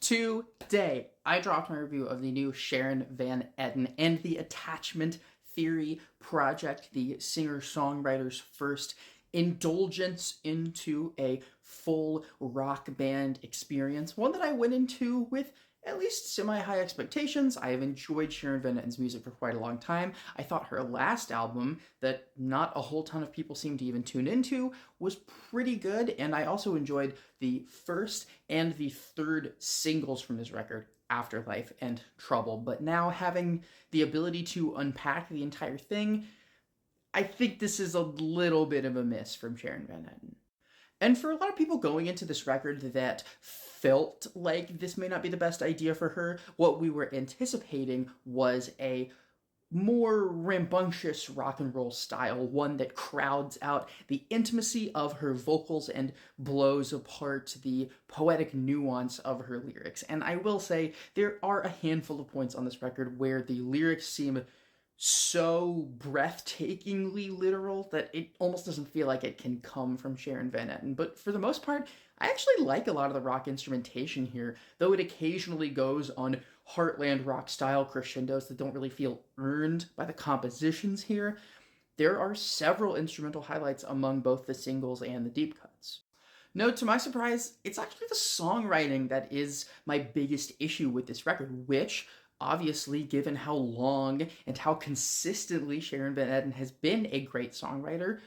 Today, I dropped my review of the new Sharon Van Etten and the Attachment Theory project, the singer-songwriter's first indulgence into a full rock band experience, one that I went into with at least semi-high expectations. I have enjoyed Sharon Van Etten's music for quite a long time. I thought her last album, that not a whole ton of people seem to even tune into, was pretty good, and I also enjoyed the first and the third singles from this record, Afterlife and Trouble. But now having the ability to unpack the entire thing, I think this is a little bit of a miss from Sharon Van Etten. And for a lot of people going into this record that felt like this may not be the best idea for her, what we were anticipating was a more rambunctious rock and roll style, one that crowds out the intimacy of her vocals and blows apart the poetic nuance of her lyrics. And I will say, there are a handful of points on this record where the lyrics seem so breathtakingly literal that it almost doesn't feel like it can come from Sharon Van Etten. But for the most part, I actually like a lot of the rock instrumentation here, though it occasionally goes on heartland rock style crescendos that don't really feel earned by the compositions here. There are several instrumental highlights among both the singles and the deep cuts. No, to my surprise, it's actually the songwriting that is my biggest issue with this record, which, obviously, given how long and how consistently Sharon Van Etten has been a great songwriter,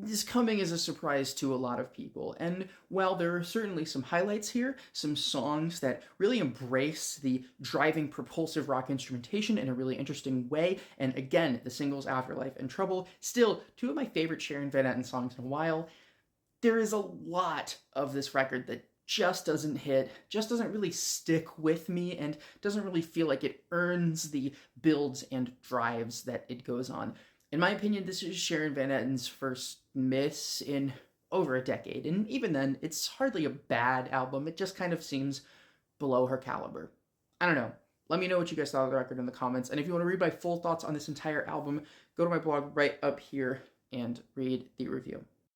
is coming as a surprise to a lot of people. And while there are certainly some highlights here, some songs that really embrace the driving propulsive rock instrumentation in a really interesting way, and again, the singles Afterlife and Trouble, still two of my favorite Sharon Van Etten songs in a while, there is a lot of this record that just doesn't hit, just doesn't really stick with me, and doesn't really feel like it earns the builds and drives that it goes on. In my opinion, this is Sharon Van Etten's first miss in over a decade, and even then, it's hardly a bad album. It just kind of seems below her caliber. I don't know. Let me know what you guys thought of the record in the comments, and if you want to read my full thoughts on this entire album, go to my blog right up here and read the review.